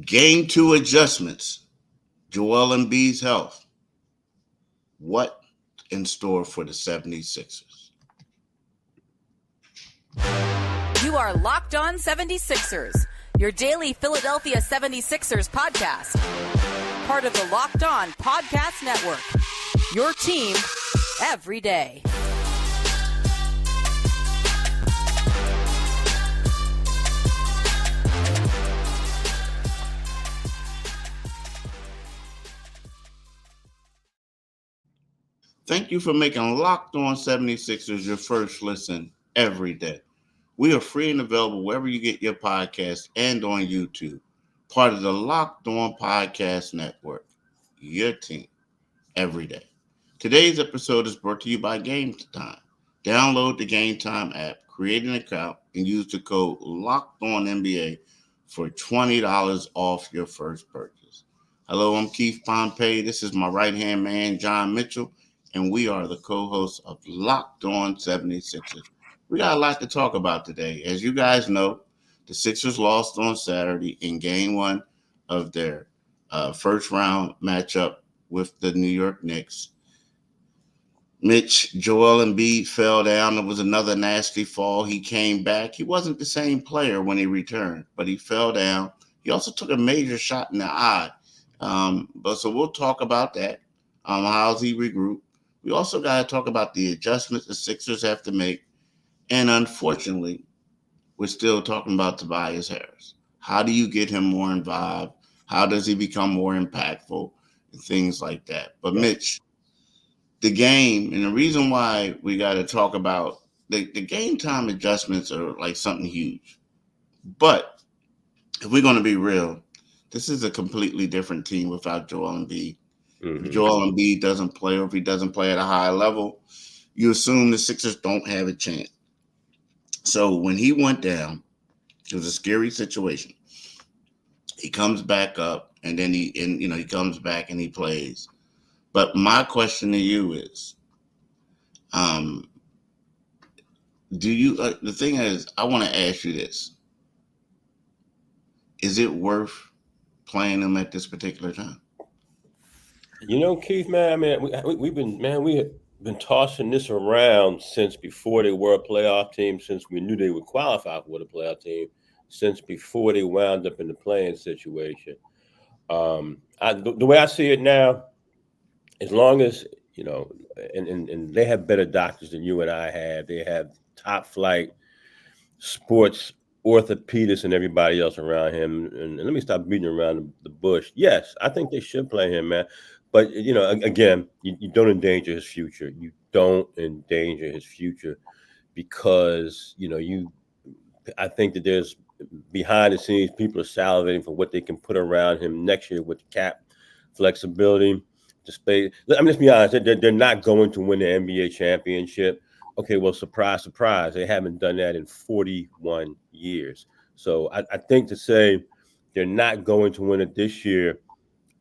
Game 2 adjustments. Joel Embiid's health. What in store for the 76ers? You are Locked On 76ers, your daily Philadelphia 76ers podcast. Part of the Locked On Podcast Network, your team every day. Thank you for making Locked On 76ers your first listen every day. We are free and available wherever you get your podcasts and on YouTube. Part of the Locked On Podcast Network, your team every day. Today's episode is brought to you by Gametime. Download the Gametime app, create an account, and use the code LOCKEDONNBA for $20 off your first purchase. Hello, I'm Keith Pompey. This is my right-hand man, John Mitchell, and we are the co-hosts of Locked On 76ers. We got a lot to talk about today. As you guys know, the Sixers lost on Saturday in Game 1 of their first-round matchup with the New York Knicks. Joel Embiid fell down. It was another nasty fall. He came back. He wasn't the same player when he returned, but he fell down. He also took a major shot in the eye. So we'll talk about that. How's he regroup? We also got to talk about the adjustments the Sixers have to make. And unfortunately, we're still talking about Tobias Harris. How do you get him more involved? How does he become more impactful? And things like that. But Mitch, the game, and the reason why we got to talk about the game time adjustments are like something huge. But if we're going to be real, this is a completely different team without Joel Embiid. Mm-hmm. If Joel Embiid doesn't play, or if he doesn't play at a high level, you assume the Sixers don't have a chance. So when he went down, it was a scary situation. He comes back up, and then he comes back and he plays. But my question to you is, the thing is, I want to ask you this. Is it worth playing him at this particular time? You know, Keith, man, I mean, we have been tossing this around since before they were a playoff team, since we knew they would qualify for the playoff team, since before they wound up in the playing situation. The way I see it now, as long as, and they have better doctors than you and I have. They have top flight sports orthopedists and everybody else around him. And let me stop beating around the bush. Yes, I think they should play him, man. But, again, you don't endanger his future. You don't endanger his future because, I think that there's behind the scenes, people are salivating for what they can put around him next year with cap flexibility. Space. I mean, let's be honest. They're not going to win the NBA championship. Okay, well, surprise, surprise. They haven't done that in 41 years. So I think to say they're not going to win it this year,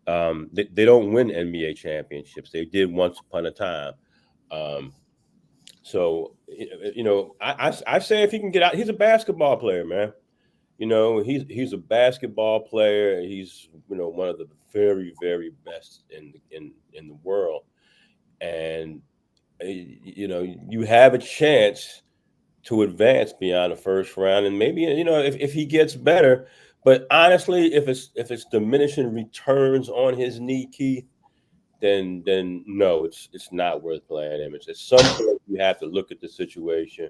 they don't win NBA championships. They did once upon a time. I say if he can get out, he's a basketball player, man. He's a basketball player. He's one of the very, very best in the world, and you have a chance to advance beyond the first round, and maybe if he gets better. But honestly, if it's diminishing returns on his knee, Keith, then no, it's not worth playing him. It's at some point you have to look at the situation.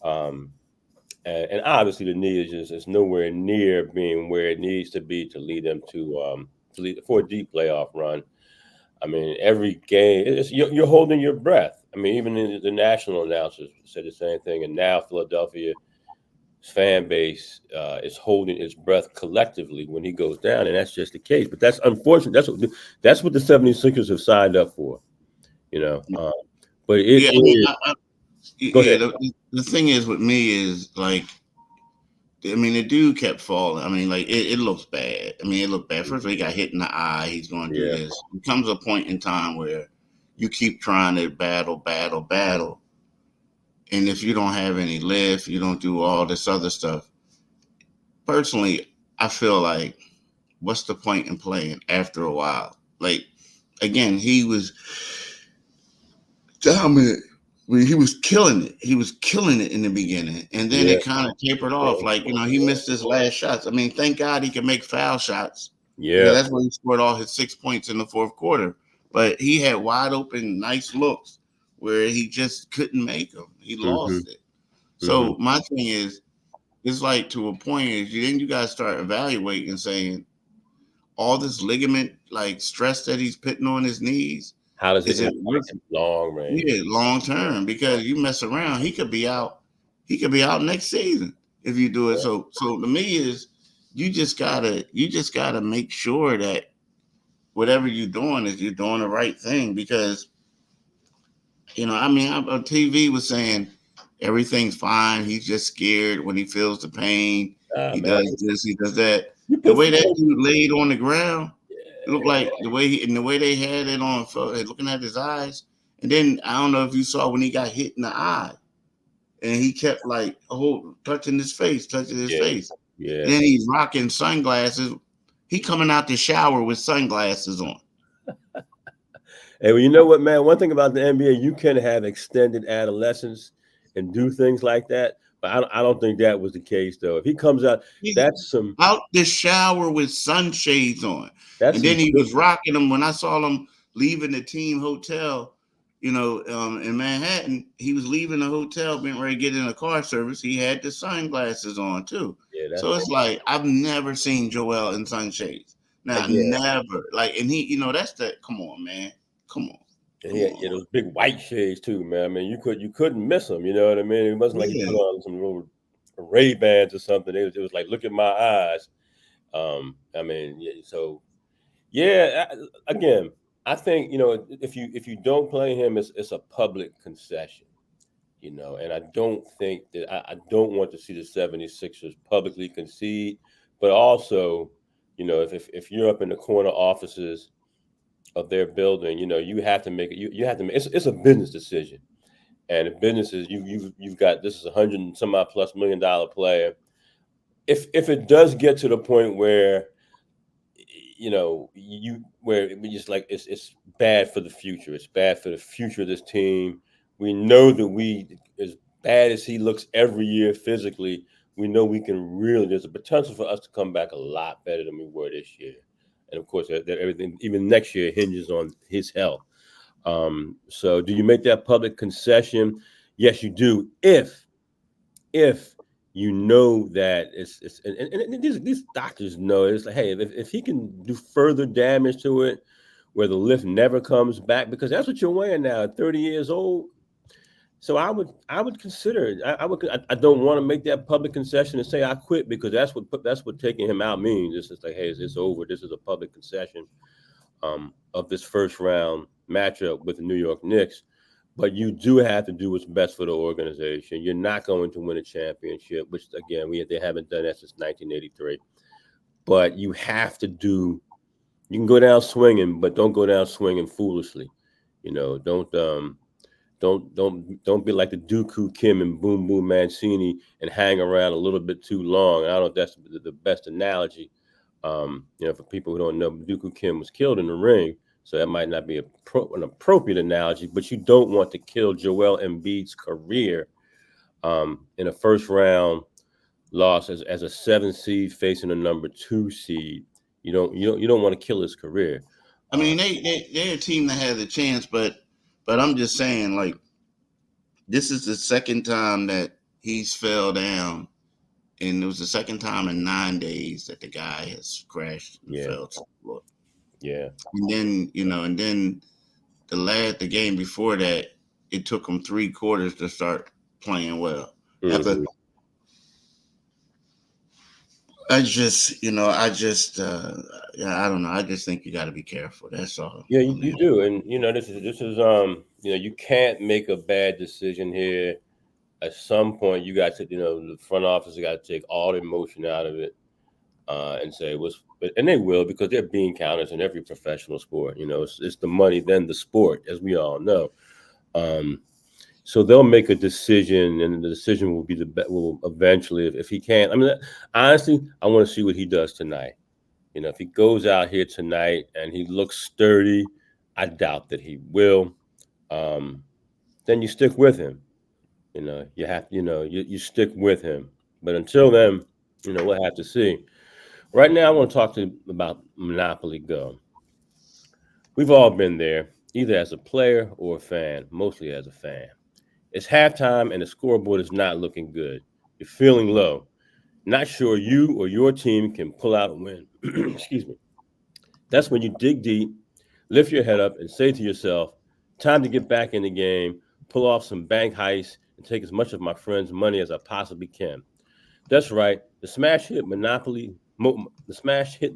And obviously the knee is nowhere near being where it needs to be to lead them to lead for a deep playoff run. I mean, every game you're holding your breath. I mean, even the national announcers said the same thing. And now Philadelphia's fan base is holding its breath collectively when he goes down, and that's just the case. But that's unfortunate. That's what the 76ers have signed up for. But go ahead. The thing is with me is like, I mean, the dude kept falling. I mean, like it looks bad. I mean, it looked bad. First of all, he got hit in the eye. He's going to do this. It comes a point in time where you keep trying to battle. And if you don't have any lift, you don't do all this other stuff. Personally, I feel like what's the point in playing after a while? Like, again, he was dominant. I mean, he was killing it. He was killing it in the beginning, and then Yeah. it kind of tapered off. Like, he missed his last shots. I mean, thank God he could make foul shots because Yeah. that's where he scored all his 6 points in the fourth quarter. But he had wide open, nice looks where he just couldn't make them. He Mm-hmm. lost it. Mm-hmm. So my thing is, it's like to a point is then you got to start evaluating and saying all this ligament like stress that he's putting on his knees, How does it is it impact him long range? yeah, long term? Because you mess around, he could be out. He could be out next season if you do it. So to me is you just gotta make sure that whatever you're doing is you're doing the right thing because I mean, on TV was saying everything's fine. He's just scared when he feels the pain. He Man, does this, he does that. you The put way that dude laid on the ground, it looked yeah, like the way they had it on, looking at his eyes. And then I don't know if you saw when he got hit in the eye, and he kept like touching his face, touching his yeah, face. yeah. And then he's rocking sunglasses. He coming out the shower with sunglasses on. Hey, well, you know what, man? One thing about the NBA, you can have extended adolescence and do things like that, but I don't think that was the case though. If he comes out, He's that's some out the shower with sunshades on. that's And some then he was good. rocking them when I saw him leaving the team hotel, in Manhattan. He was leaving the hotel, being ready to get in a car service. He had the sunglasses on too. Yeah, So it's like I've never seen Joel in sunshades. Now, yeah. never. Like, and he, that's the come on, man. Come on. And Come he on. had those big white shades too, man. I mean, you couldn't miss them. You know what I mean? It wasn't like he Yeah. put on some little Ray-Bans or something. It was like, look at my eyes. I mean, yeah, so yeah. Again, I think if you don't play him, it's a public concession. And I don't think that I don't want to see the 76ers publicly concede, but also, if you're up in the corner offices of their building, you have to make it. You have to make it's a business decision, and the business is you've got this is $100 and some odd plus $1 million player. If it does get to the point where where we just like it's bad for the future. It's bad for the future of this team. We know that as bad as he looks every year physically, we know we can really. There's a potential for us to come back a lot better than we were this year, and of course, that everything even next year hinges on his health. So, do you make that public concession? Yes, you do. If you know that and these doctors know it's like, hey, if he can do further damage to it, where the lift never comes back, because that's what you're wearing now at 30 years old. So I would consider it. I don't want to make that public concession and say I quit, because that's what taking him out means. It's just like, hey, it's over. This is a public concession of this first round matchup with the New York Knicks. But you do have to do what's best for the organization. You're not going to win a championship, which again they haven't done that since 1983. But you have to do. You can go down swinging, but don't go down swinging foolishly. Don't be like the Dooku Kim and Boom Boom Mancini and hang around a little bit too long. I don't know if that's the best analogy. For people who don't know, Dooku Kim was killed in the ring. So that might not be an appropriate analogy, but you don't want to kill Joel Embiid's career in a first round loss as a 7 seed facing a number 2 seed. You don't want to kill his career. I mean, they're a team that has a chance, but I'm just saying, like, this is the second time that he's fell down, and it was the second time in 9 days that the guy has crashed and fell to the floor. Yeah. And then the game before that, it took him 3 quarters to start playing well. Mm-hmm. I don't know. I just think you got to be careful. That's all. Yeah, you do, and this is you can't make a bad decision here. At some point, you got to the front office got to take all the emotion out of it, and say and they will, because they're bean counters in every professional sport. It's the money then the sport, as we all know. So they'll make a decision, and the decision will eventually, if he can't. I mean, honestly, I want to see what he does tonight. If he goes out here tonight and he looks sturdy, I doubt that he will. Um, then you stick with him. You have, you stick with him. But until then, we'll have to see. Right now, I want to talk to you about Monopoly Go. We've all been there, either as a player or a fan, mostly as a fan. It's halftime and the scoreboard is not looking good. You're feeling low, not sure you or your team can pull out a win. Excuse me. That's when you dig deep, lift your head up, and say to yourself, time to get back in the game, pull off some bank heists, and take as much of my friends' money as I possibly can. That's right. The smash hit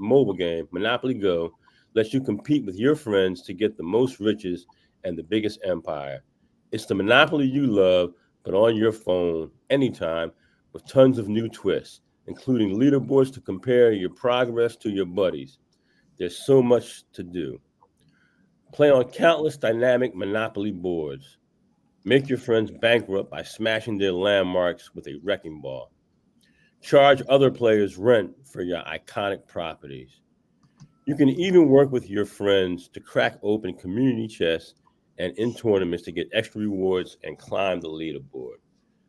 mobile game, Monopoly Go, lets you compete with your friends to get the most riches and the biggest empire. It's the Monopoly you love, but on your phone, anytime, with tons of new twists, including leaderboards to compare your progress to your buddies. There's so much to do. Play on countless dynamic Monopoly boards. Make your friends bankrupt by smashing their landmarks with a wrecking ball. Charge other players rent for your iconic properties. You can even work with your friends to crack open community chests and in tournaments to get extra rewards and climb the leaderboard.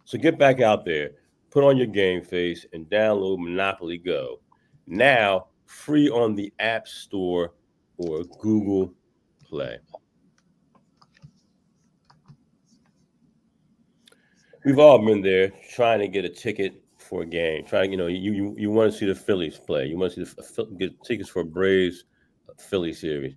So get back out there, put on your game face, and download Monopoly Go. Now, free on the App Store or Google Play. We've all been there trying to get a ticket for a game. Trying, you want to see the Phillies play. You want to see get tickets for a Braves Philly series.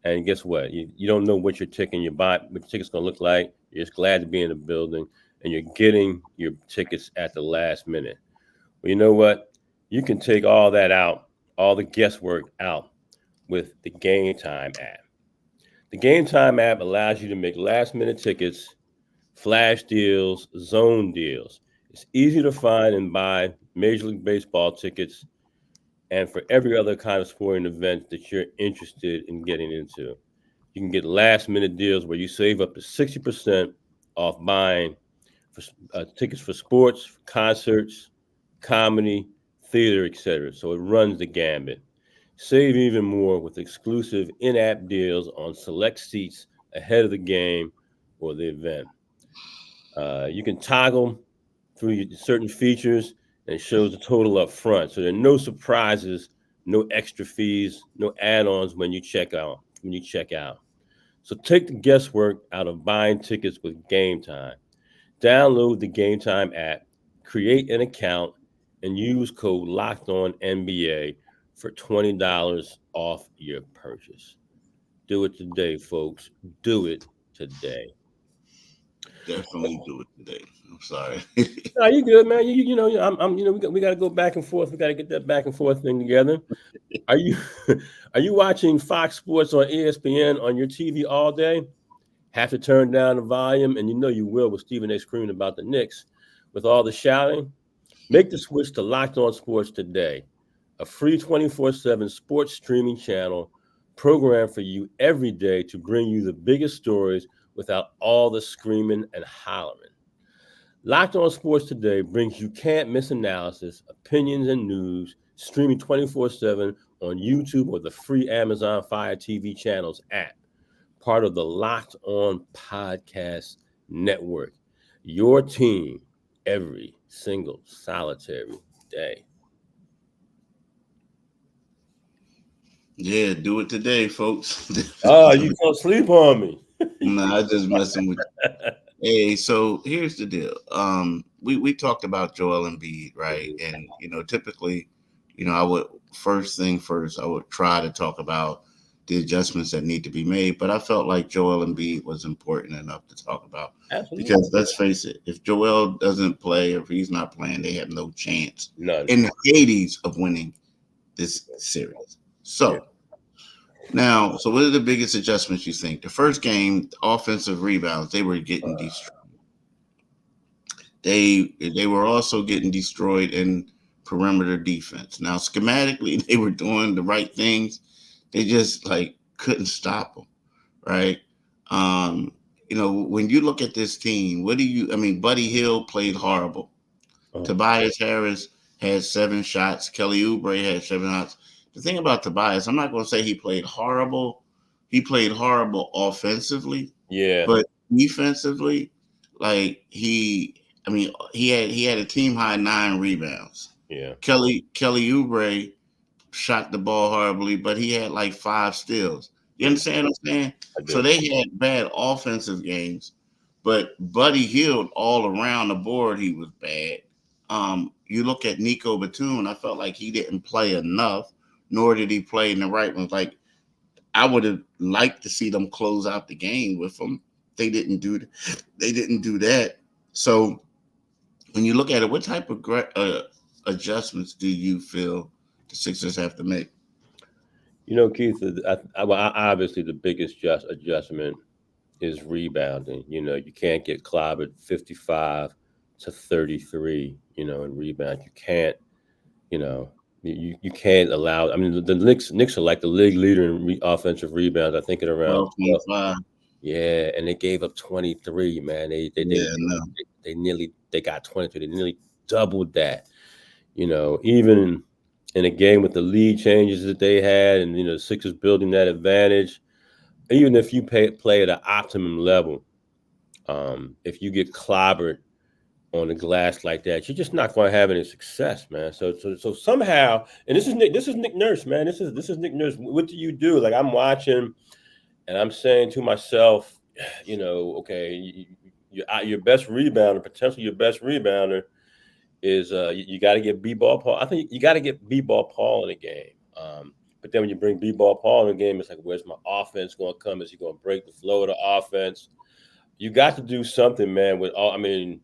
And guess what? You don't know what what your ticket's going to look like. You're just glad to be in the building, and you're getting your tickets at the last minute. Well, you know what? You can take all that out, all the guesswork out with the Gametime app. The Gametime app allows you to make last minute tickets, flash deals, zone deals. It's easy to find and buy Major League Baseball tickets and for every other kind of sporting event that you're interested in getting into. You can get last minute deals where you save up to 60% off buying for tickets for sports, for concerts, comedy, theater, etc. So it runs the gambit. Save even more with exclusive in app deals on select seats ahead of the game or the event. You can toggle through certain features and it shows the total up front. So there are no surprises, no extra fees, no add-ons when you check out. So take the guesswork out of buying tickets with Game Time. Download the Game Time app, create an account, and use code Locked On NBA for $20 off your purchase. Do it today, folks. Do it today. Definitely do it today. I'm sorry. No, you good, man. We got to go back and forth. We got to get that back and forth thing together. Are you, are you watching Fox Sports on ESPN on your TV all day? Have to turn down the volume, and you know you will with Stephen A. screaming about the Knicks with all the shouting. Make the switch to Locked On Sports today, a free 24/7 sports streaming channel programmed for you every day to bring you the biggest stories without all the screaming and hollering. Locked On Sports Today brings you can't miss analysis, opinions, and news streaming 24/7 on YouTube or the free Amazon Fire TV channels app, part of the Locked On Podcast Network. Your team every single solitary day. Yeah, do it today, folks. Oh, you can't sleep on me. Nah, I just messing with you. Hey, so here's the deal. We talked about Joel Embiid, right? And typically, I would first thing first, I would try to talk about the adjustments that need to be made. But I felt like Joel Embiid was important enough to talk about Absolutely. because let's face it, if Joel doesn't play, or if he's not playing, they have no chance None. in the Hades of winning this series. So. Now, so what are the biggest adjustments you think? The first game, offensive rebounds, they were getting destroyed. They were also getting destroyed in perimeter defense. Now, schematically, they were doing the right things. They just like couldn't stop them, right? When you look at this team, Buddy Hield played horrible. Tobias Harris had 7 shots. Kelly Oubre had 7 shots. the thing about Tobias, I'm not going to say he played horrible. He played horrible offensively, Yeah, but defensively, like he had a team high 9 rebounds. yeah, Kelly Oubre shot the ball horribly, but he had like 5 steals. You mm, understand what I'm saying? I So do. they had bad offensive games, but Buddy Hield all around the board he was bad. You look at Nico Batum, I felt like he didn't play enough, nor did he play in the right ones. Like I would have liked to see them close out the game with him. They didn't do. They didn't do that. So when you look at it, what type of adjustments do you feel the Sixers have to make? Keith, obviously the biggest adjustment is rebounding. You can't get clobbered 55 to 33. In rebound, you can't. You know, you can't allow. I mean, the Knicks are like the league leader in offensive rebounds. I think at around 12, 12. 25. Yeah, and they gave up 23. Man, Yeah, no. they got 23. They nearly doubled that. Even in a game with the lead changes that they had, and the Sixers building that advantage. Even if you play at an optimum level, if you get clobbered on the glass like that, you're just not going to have any success, man. So somehow, and this is Nick Nurse, man. This is Nick Nurse. What do you do? Like I'm watching, and I'm saying to myself, okay, your best rebounder, potentially your best rebounder, is you got to get B-ball Paul. I think you got to get B-ball Paul in the game. But then when you bring B-ball Paul in the game, it's like, where's my offense going to come? Is he going to break the flow of the offense? You got to do something, man. With all, Mitchell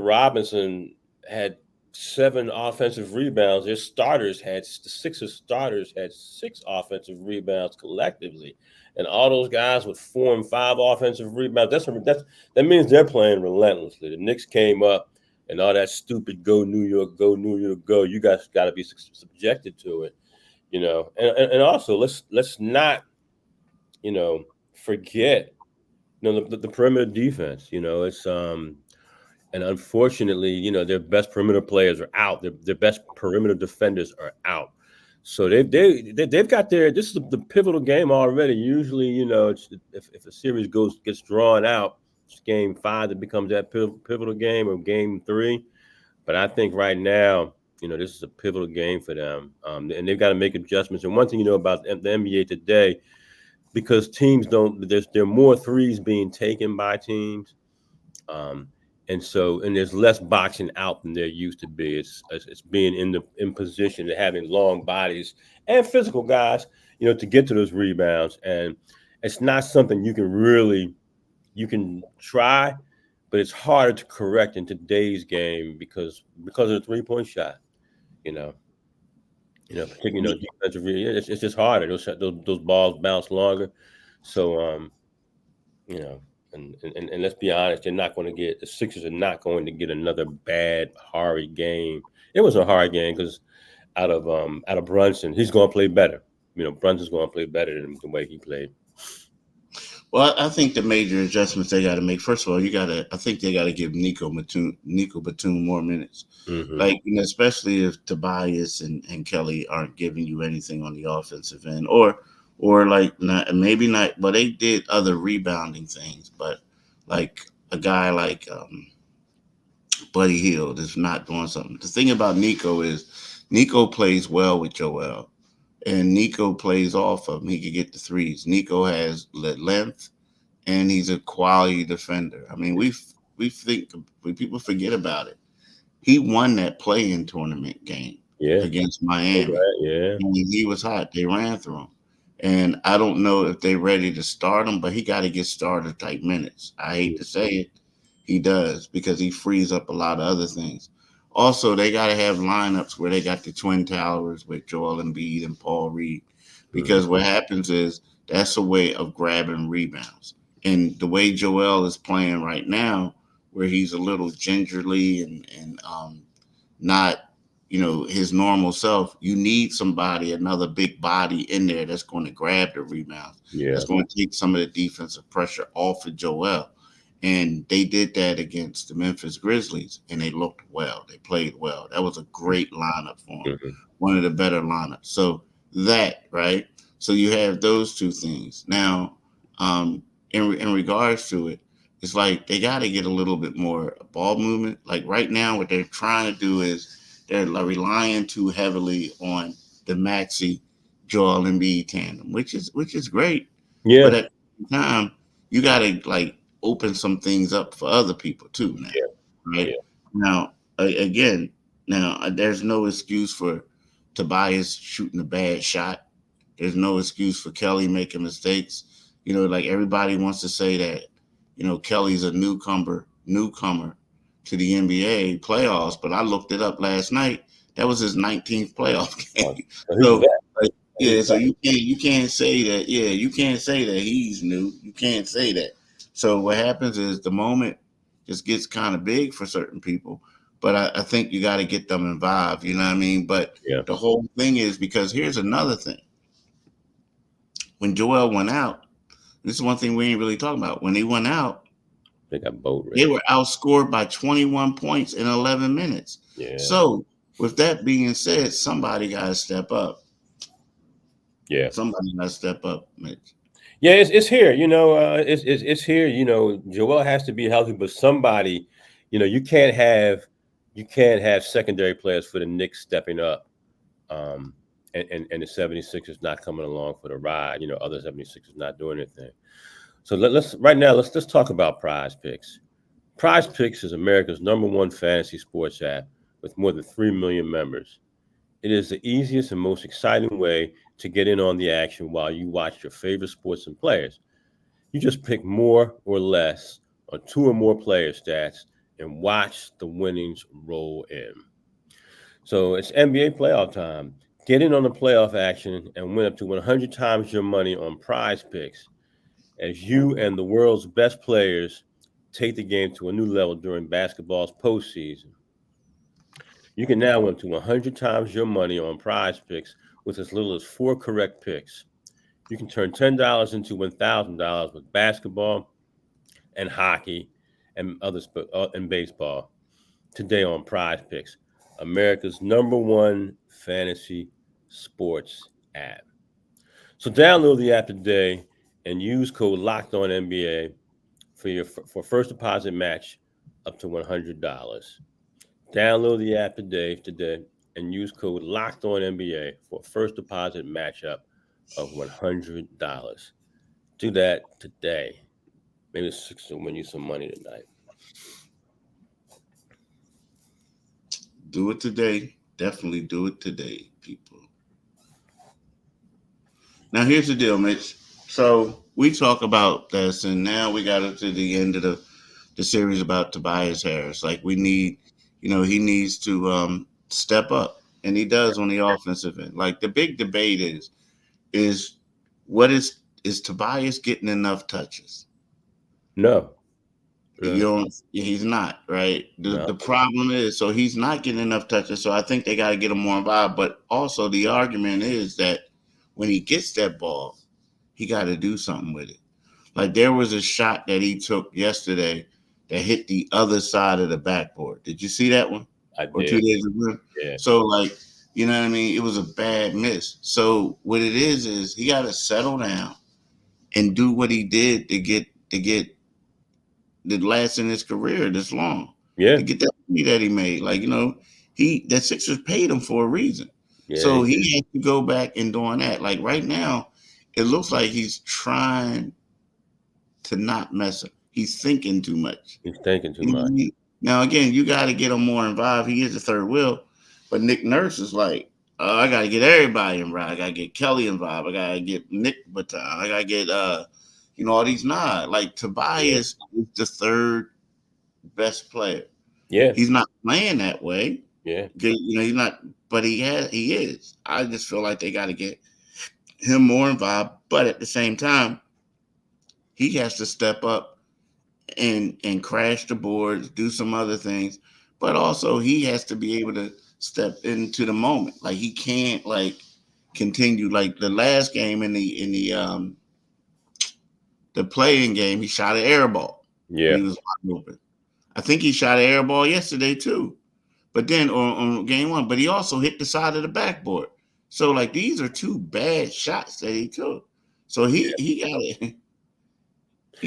Robinson had 7 offensive rebounds. The Sixers starters had 6 offensive rebounds collectively, and all those guys with 4 and 5 offensive rebounds. That means they're playing relentlessly. The Knicks came up, and all that stupid "Go New York, go New York, go." You guys got to be subjected to it, and also let's not forget the perimeter defense. It's and unfortunately, their best perimeter players are out. Their best perimeter defenders are out. So they've got their. This is the pivotal game already. Usually, if a series gets drawn out, it's game 5 that becomes that pivotal game, or game 3. But I think right now, this is a pivotal game for them, and they've got to make adjustments. And one thing about the NBA today, because teams don't, there are more threes being taken by teams. And there's less boxing out than there used to be. It's being in position and having long bodies and physical guys, to get to those rebounds. And it's not something you can try, but it's harder to correct in today's game because of the 3-point shot. You know, particularly defensive. It's just harder. Those balls bounce longer. So you know, and let's be honest, the Sixers are not going to get another bad, horrid game. It was a hard game because out of Brunson, he's going to play better. Brunson's going to play better than the way he played. Well, I think the major adjustments they got to make. First of all, I think they got to give Nico Batum more minutes. Mm-hmm. Like, especially if Tobias and Kelly aren't giving you anything on the offensive end, or like maybe not, but they did other rebounding things. But like a guy like Buddy Hield is not doing something. The thing about Nico is Nico plays well with Joel, and Nico plays off of him. He can get the threes. Nico has length, and he's a quality defender. I mean, we think when people forget about it, he won that play-in tournament game against Miami. Yeah. And he was hot. They ran through him. And I don't know if they're ready to start him, but he got to get starter type minutes. I hate to say it, he does, because he frees up a lot of other things. Also, they got to have lineups where they got the twin towers with Joel Embiid and Paul Reed, because what happens is that's a way of grabbing rebounds. And the way Joel is playing right now, where he's a little gingerly and not his normal self, you need another big body in there that's going to grab the rebounds. Yeah. That's going to take some of the defensive pressure off of Joel. And they did that against the Memphis Grizzlies, and they looked well. They played well. That was a great lineup for them, Mhm. one of the better lineups. So that right. So you have those two things now. In regards to it, it's like they got to get a little bit more ball movement. Like right now, what they're trying to do is they're relying too heavily on the Maxi Joel Embiid tandem, which is great, but Yeah, at the same time, you got to like open some things up for other people too now, yeah, right? yeah, Now, again, now there's no excuse for Tobias shooting a bad shot. There's no excuse for Kelly making mistakes. Like everybody wants to say that, Kelly's a newcomer to the NBA playoffs, but I looked it up last night. That was his 19th playoff Oh, game. so he's a vet. So, like, He's yeah, a so vet. you can't say that. Yeah, you can't say that he's new. You can't say that. So what happens is the moment just gets kind of big for certain people. But I think you got to get them involved. You know what I mean? But Yeah, the whole thing is because here's another thing. When Joel went out, this is one thing we ain't really talking about. When he went out, they got boat they race. were outscored by 21 points in 11 minutes. Yeah, So, with that being said, somebody got to step up. yeah, Somebody got to step up, Mitch. yeah. It's here. It's here. Joel has to be healthy, but somebody, you can't have secondary players for the Knicks stepping up, um, and the 76ers not coming along for the ride. Other 76ers not doing anything. So let's right now let's talk about Prize Picks. Prize Picks is America's #1 fantasy sports app with more than 3 million members. It is the easiest and most exciting way to get in on the action while you watch your favorite sports and players. You just pick more or less on two or more player stats and watch the winnings roll in. So it's NBA playoff time. Get in on the playoff action and win up to 100 times your money on Prize Picks as you and the world's best players take the game to a new level during basketball's postseason. You can now win up to 100 times your money on Prize Picks with as little as four correct picks. You can turn $10 into $1,000 with basketball and hockey and and baseball today on Prize Picks, America's #1 fantasy sports app. So download the app today and use code Locked On NBA for first deposit match up to $100. Download the app today, and use code Locked On NBA for first deposit matchup of $100. Do that today. Maybe it's will win you some money tonight. Do it today. Definitely do it today, people. Now, here's the deal, Mitch. So, we talk about this, and now we got up to the end of the series about Tobias Harris. Like, he needs to step up, and he does on the offensive end. Like, the big debate is what is Tobias getting enough touches? No, You no, don't. He's not right. The no. the problem is, so he's not getting enough touches. So I think they got to get him more involved. But also the argument is that when he gets that ball, he got to do something with it. Like there was a shot that he took yesterday that hit the other side of the backboard. Did you see that one? I Or did. 2 days ago? Yeah, So like, you know what I mean? It was a bad miss. So what it is he got to settle down and do what he did to get that lasts in his career this long yeah, to get that money that he made. Like, that Sixers paid him for a reason. yeah. So he had to go back and doing that. Like right now, it looks like he's trying to not mess up. He's thinking too much. He's thinking too You know what much. I mean? Now again, you got to get him more involved. He is the third wheel, but Nick Nurse is like, I got to get everybody involved. I got to get Kelly involved. I got to get Nick Baton. I got to get all these nods. Like Yeah, Tobias is the third best player. yeah, He's not playing that way. yeah, He's not, but he is. I just feel like they got to get him more involved. But at the same time, he has to step up and crash the boards, do some other things. But also, he has to be able to step into the moment. Like he can't continue like the last game in the playing game. He shot an air ball. Yeah. when he was wide open. I think he shot an air ball yesterday too. But then on game one, but he also hit the side of the backboard. So like these are two bad shots that he took. So he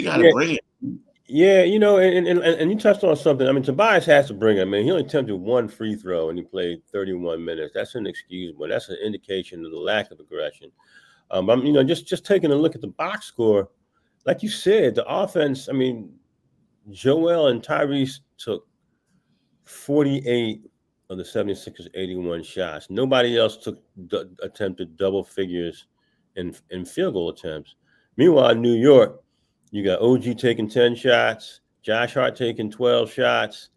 got to Yeah. bring it. Yeah, and you touched on something. I mean, Tobias has to bring it. I mean, he only attempted one free throw and he played 31 minutes. That's inexcusable. That's an indication of the lack of aggression. I'm, just taking a look at the box score, like you said, the offense. I mean, Joel and Tyrese took 48 of the 76ers' 81 shots. Nobody else attempted double figures in field goal attempts. Meanwhile, in New York, you got OG taking 10 shots, Josh Hart taking 12 shots,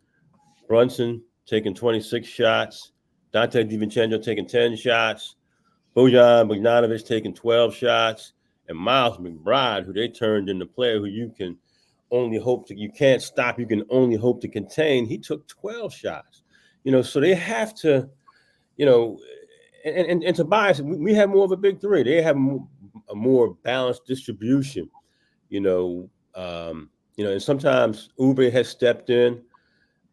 Brunson taking 26 shots, Dante DiVincenzo taking 10 shots, Bojan Bogdanovic taking 12 shots, and Miles McBride, who they turned into a player who you can only hope to, you can't stop, you can only hope to contain. He took 12 shots. So they have to, and Tobias, we have more of a big three. They have a more balanced distribution, and sometimes Ube has stepped in,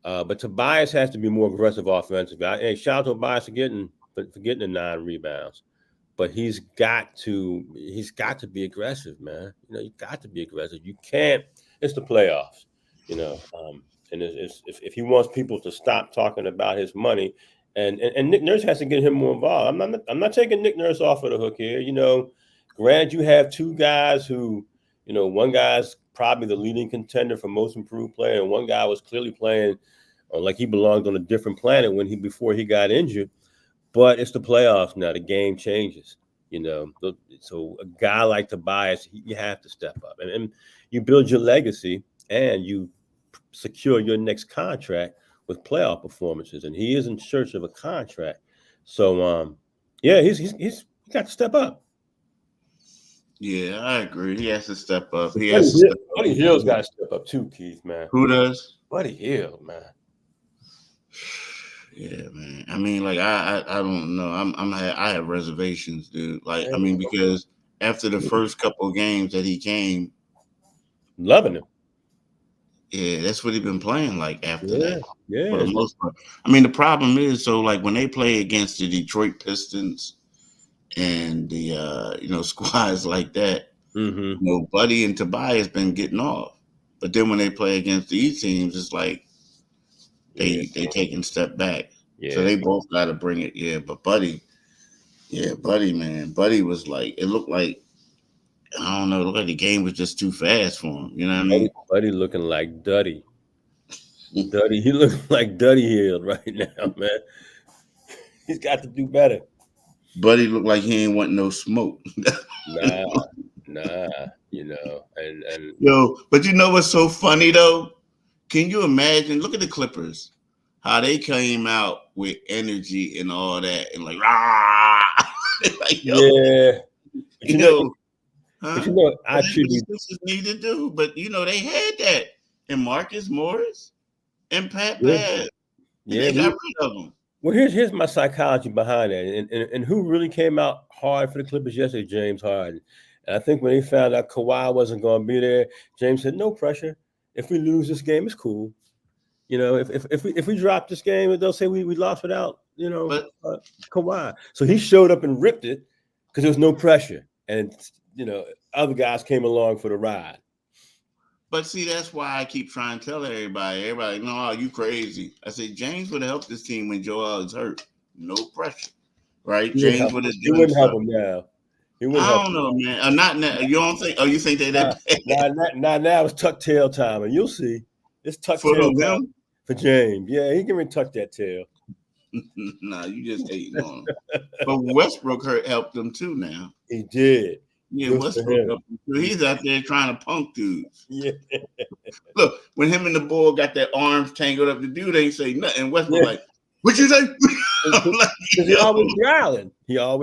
but Tobias has to be more aggressive offensively. Hey, shout out to Tobias for getting the 9 rebounds. But he's got to be aggressive, man. You got to be aggressive. You can't. It's the playoffs, and if he wants people to stop talking about his money, and Nick Nurse has to get him more involved. I'm not taking Nick Nurse off of the hook here. Granted, you have two guys who, one guy's probably the leading contender for most improved player, and one guy was clearly playing like he belonged on a different planet before he got injured. But it's the playoffs now. The game changes, So a guy like Tobias, you have to step up, and you build your legacy, and you secure your next contract with playoff performances. And he is in search of a contract, so he's got to step up. Yeah, I agree. He has to step up. Buddy Hield's got to step up too, Keith, man. Who does? Buddy Hield, man. Yeah, man. I mean, like I don't know. I have reservations, dude. Like, I mean, because after the first couple of games that he came, loving him. Yeah, that's what he's been playing like after that. Yeah. For the most part. I mean, the problem is, so like when they play against the Detroit Pistons and the squads like that, Buddy and Tobias been getting off. But then when they play against these teams, it's like they taking a step back. Yeah. So they both got to bring it. Yeah, but Buddy, man. Buddy was like, it looked like, I don't know, it looked like the game was just too fast for him. You know what I mean? Buddy looking like Duddy. He looking like Duddy Hield right now, man. He's got to do better. Buddy looked like he ain't want no smoke. Nah, and yo, but you know what's so funny though? Can you imagine? Look at the Clippers, how they came out with energy and all that, and like, rah! Like, yo, yeah, huh? I attribute this need to do, but they had that, and Marcus Morris and Pat Yeah. Bev. Yeah, They got rid of them. Well, here's my psychology behind that, and who really came out hard for the Clippers yesterday? James Harden. And I think when they found out Kawhi wasn't going to be there, James said, "No pressure. If we lose this game, it's cool. If we drop this game, they'll say we lost without Kawhi." So he showed up and ripped it because there was no pressure, and other guys came along for the ride. But see, that's why I keep trying to tell everybody. Everybody, no, you crazy. I say James would have helped this team when Joel is hurt. No pressure, right? James would have. He wouldn't help him now. I don't know, man. Not now. You don't think? Oh, you think they that? Now it's tuck tail time, and you'll see. It's tuck tail time for James. Yeah, he can tuck that tail. Nah, you just hating on him. But Westbrook helped them too. Now he did. Yeah, Westbrook. He's out there trying to punk dudes. Yeah. Look, when him and the bull got their arms tangled up, the dude ain't say nothing. Westbrook like, what you say? Like, he always growling. Yeah,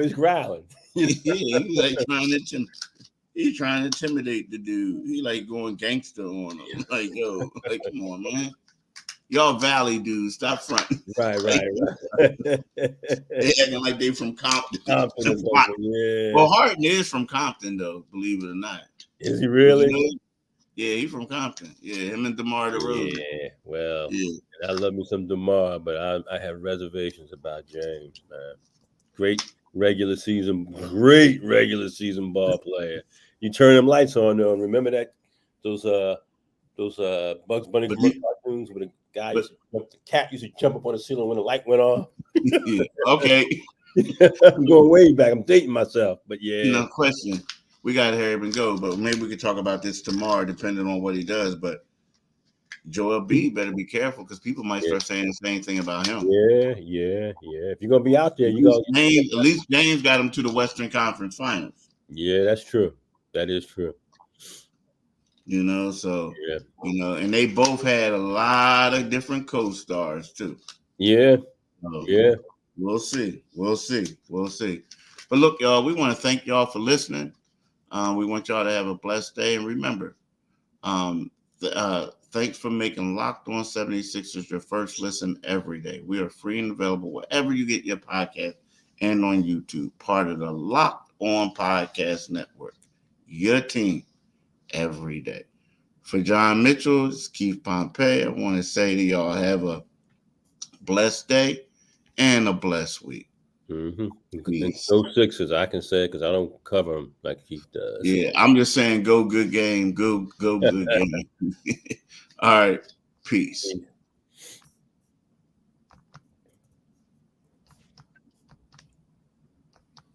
he's like trying to intimidate the dude. He like going gangster on him. Like, yo, like, come on, man. Y'all Valley dudes, stop fronting. Right. They acting like they from Compton. Yeah. Well, Harden is from Compton, though, believe it or not. Is he really? Yeah, he from Compton. Yeah, him and DeMar DeRozan. Yeah, well, Yeah. I love me some DeMar, but I have reservations about James, man. Great regular season ball player. You turn them lights on though, and remember that those Bugs Bunny But commercial cartoons where the guy but the cat used to jump up on the ceiling when the light went off. yeah, okay. I'm going way back. I'm dating myself, but yeah, No question. We got to hurry up and go, but maybe we could talk about this tomorrow, depending on what he does. But Joel B better be careful because people might yeah, start saying the same thing about him. yeah. If you're gonna be out there, you go. At least James got him to the Western Conference Finals. Yeah, that's true. That is true. So Yeah, and they both had a lot of different co-stars too. yeah, So yeah. we'll see. But look, y'all, we want to thank y'all for listening. We want y'all to have a blessed day. And remember, thanks for making Locked On 76ers your first listen every day. We are free and available wherever you get your podcast and on YouTube, part of the Locked On Podcast Network. Your team every day. For John Mitchell, it's Keith Pompey. I want to say to y'all, have a blessed day and a blessed week. Peace. Those Sixers, I can say because I don't cover them like Keith does. Yeah, I'm just saying, go good game. Go good game. All right. Peace.